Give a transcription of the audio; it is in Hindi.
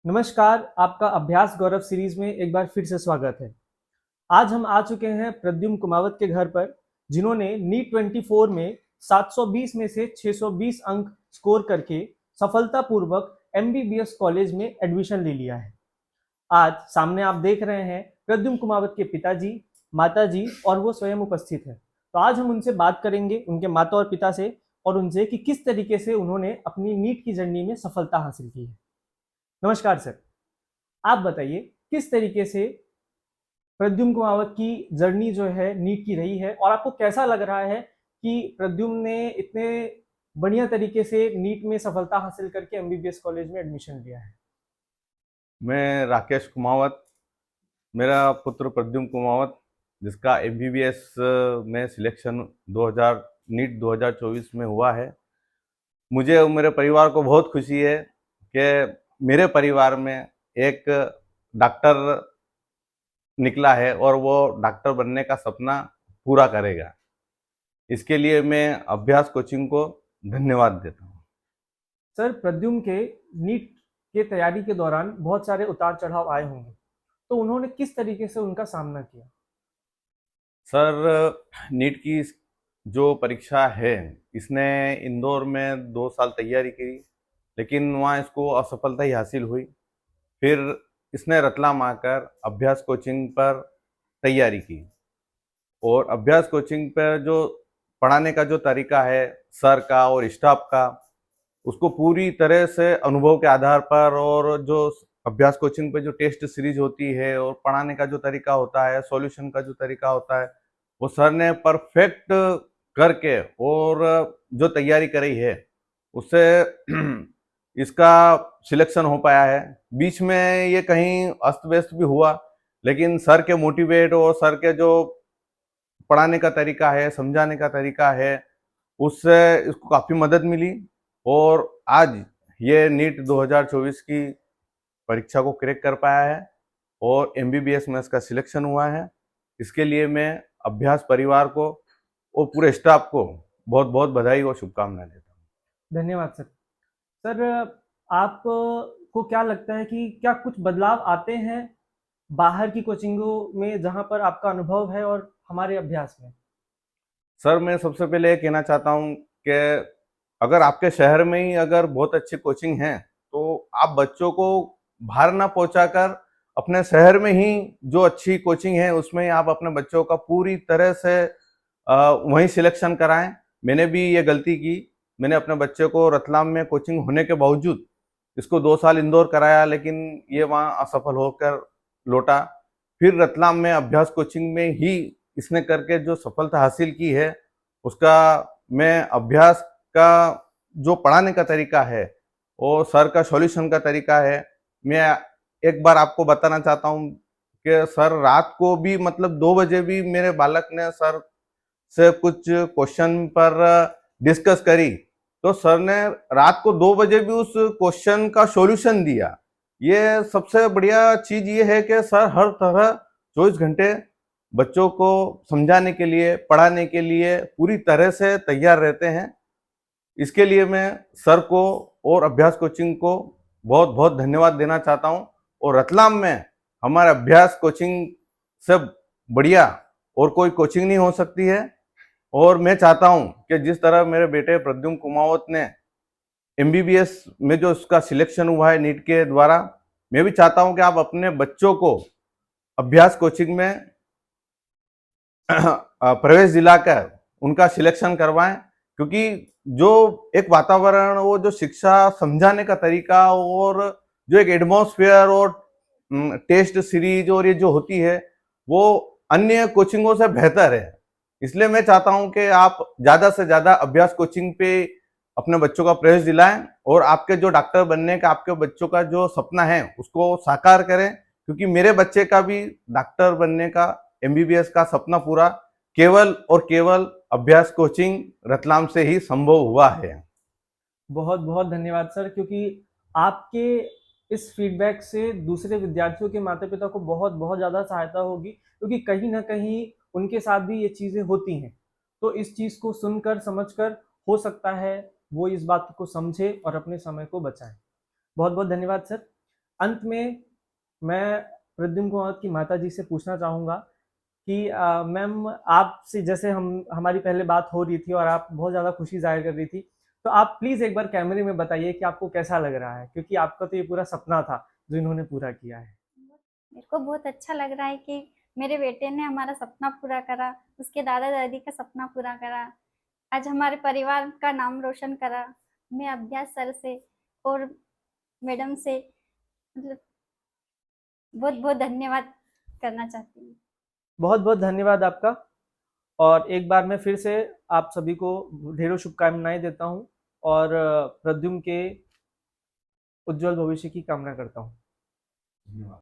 नमस्कार, आपका अभ्यास गौरव सीरीज में एक बार फिर से स्वागत है। आज हम आ चुके हैं प्रद्युम्न कुमावत के घर पर, जिन्होंने नीट 24 में 720 में से 620 अंक स्कोर करके सफलतापूर्वक एमबीबीएस कॉलेज में एडमिशन ले लिया है। आज सामने आप देख रहे हैं प्रद्युम्न कुमावत के पिताजी, माताजी और वो स्वयं उपस्थित है। तो आज हम उनसे बात करेंगे, उनके माता और पिता से, और उनसे कि किस तरीके से उन्होंने अपनी नीट की जर्नी में सफलता हासिल की है। नमस्कार सर, आप बताइए किस तरीके से प्रद्युम्न कुमावत की जर्नी जो है नीट की रही है, और आपको कैसा लग रहा है कि प्रद्युम्न ने इतने बढ़िया तरीके से नीट में सफलता हासिल करके एमबीबीएस कॉलेज में एडमिशन लिया है। मैं राकेश कुमावत, मेरा पुत्र प्रद्युम्न कुमावत, जिसका एमबीबीएस में सिलेक्शन 2000 नीट 2024 में हुआ है। मुझे और मेरे परिवार को बहुत खुशी है कि मेरे परिवार में एक डॉक्टर निकला है और वो डॉक्टर बनने का सपना पूरा करेगा। इसके लिए मैं अभ्यास कोचिंग को धन्यवाद देता हूँ। सर, प्रद्युम्न के नीट के तैयारी के दौरान बहुत सारे उतार चढ़ाव आए होंगे, तो उन्होंने किस तरीके से उनका सामना किया? सर, नीट की जो परीक्षा है, इसने इंदौर में 2 साल तैयारी की, लेकिन वहाँ इसको असफलता ही हासिल हुई। फिर इसने रतलाम आकर अभ्यास कोचिंग पर तैयारी की, और अभ्यास कोचिंग पर जो पढ़ाने का जो तरीका है सर का और स्टाफ का, उसको पूरी तरह से अनुभव के आधार पर, और जो अभ्यास कोचिंग पे जो टेस्ट सीरीज होती है और पढ़ाने का जो तरीका होता है, सॉल्यूशन का जो तरीका होता है, वो सर ने परफेक्ट करके और जो तैयारी करी है उससे इसका सिलेक्शन हो पाया है। बीच में ये कहीं अस्त व्यस्त भी हुआ, लेकिन सर के मोटिवेट और सर के जो पढ़ाने का तरीका है, समझाने का तरीका है, उससे इसको काफ़ी मदद मिली, और आज ये नीट 2024 की परीक्षा को क्रैक कर पाया है और एमबीबीएस में इसका सिलेक्शन हुआ है। इसके लिए मैं अभ्यास परिवार को और पूरे स्टाफ को बहुत बहुत बधाई और शुभकामनाएं देता हूँ। धन्यवाद सर। सर, आप को क्या लगता है कि क्या कुछ बदलाव आते हैं बाहर की कोचिंगों में, जहाँ पर आपका अनुभव है, और हमारे अभ्यास में? सर, मैं सबसे पहले ये कहना चाहता हूँ कि अगर आपके शहर में ही अगर बहुत अच्छी कोचिंग है, तो आप बच्चों को बाहर ना पहुंचाकर अपने शहर में ही जो अच्छी कोचिंग है उसमें ही आप अपने बच्चों का पूरी तरह से वहीं सिलेक्शन कराएं। मैंने भी ये गलती की। मैंने अपने बच्चे को रतलाम में कोचिंग होने के बावजूद इसको 2 साल इंदौर कराया, लेकिन ये वहाँ असफल होकर लौटा। फिर रतलाम में अभ्यास कोचिंग में ही इसने करके जो सफलता हासिल की है, उसका मैं अभ्यास का जो पढ़ाने का तरीका है और सर का सॉल्यूशन का तरीका है, मैं एक बार आपको बताना चाहता हूँ कि सर रात को भी मतलब 2 बजे भी मेरे बालक ने सर से कुछ क्वेश्चन पर डिस्कस करी, तो सर ने रात को 2 बजे भी उस क्वेश्चन का सॉल्यूशन दिया। ये सबसे बढ़िया चीज ये है कि सर हर तरह 24 घंटे बच्चों को समझाने के लिए, पढ़ाने के लिए पूरी तरह से तैयार रहते हैं। इसके लिए मैं सर को और अभ्यास कोचिंग को बहुत बहुत धन्यवाद देना चाहता हूँ। और रतलाम में हमारे अभ्यास कोचिंग से बढ़िया और कोई कोचिंग नहीं हो सकती है। और मैं चाहता हूँ कि जिस तरह मेरे बेटे प्रद्युम्न कुमावत ने एमबीबीएस में जो उसका सिलेक्शन हुआ है नीट के द्वारा, मैं भी चाहता हूँ कि आप अपने बच्चों को अभ्यास कोचिंग में प्रवेश दिलाकर उनका सिलेक्शन करवाएं, क्योंकि जो एक वातावरण, वो जो शिक्षा समझाने का तरीका और जो एक एटमॉस्फेयर और टेस्ट सीरीज और ये जो होती है, वो अन्य कोचिंगों से बेहतर है। इसलिए मैं चाहता हूं कि आप ज्यादा से ज्यादा अभ्यास कोचिंग पे अपने बच्चों का प्रवेश दिलाएं, और आपके जो डॉक्टर बनने का आपके बच्चों का जो सपना है उसको साकार करें, क्योंकि मेरे बच्चे का भी डॉक्टर बनने का, एमबीबीएस का सपना पूरा केवल और केवल अभ्यास कोचिंग रतलाम से ही संभव हुआ है। बहुत बहुत धन्यवाद सर, क्योंकि आपके इस फीडबैक से दूसरे विद्यार्थियों के माता पिता को बहुत बहुत ज़्यादा सहायता होगी, क्योंकि कहीं ना कहीं उनके साथ भी ये चीज़ें होती हैं। तो इस चीज़ को सुनकर, समझकर, हो सकता है वो इस बात को समझे और अपने समय को बचाए। बहुत बहुत धन्यवाद सर। अंत में मैं प्रद्युम्न कुमावत की माता जी से पूछना चाहूँगा कि मैम, आपसे जैसे हमारी पहले बात हो रही थी और आप बहुत ज़्यादा खुशी ज़ाहिर कर रही थी, तो आप प्लीज़ एक बार कैमरे में बताइए कि आपको कैसा लग रहा है? क्योंकि आपका तो ये पूरा सपना था, जो इन्होंने पूरा किया है। मेरे को बहुत अच्छा लग रहा है कि मेरे बेटे ने हमारा सपना पूरा करा, उसके दादा-दादी का सपना पूरा करा। आज हमारे परिवार का नाम रोशन करा। मैं अभ्यास सर से और मैडम से मतलब बहुत-बहुत धन्यवाद करना चाहती हूँ। बहुत-बहुत धन्यवाद आपका, और एक बार मैं फिर से आप सभी को ढेरों शुभकामनाएँ देता हूँ और प्रद्युम्न के उज्ज्वल भविष्य की कामना करता हूँ। धन्यवाद।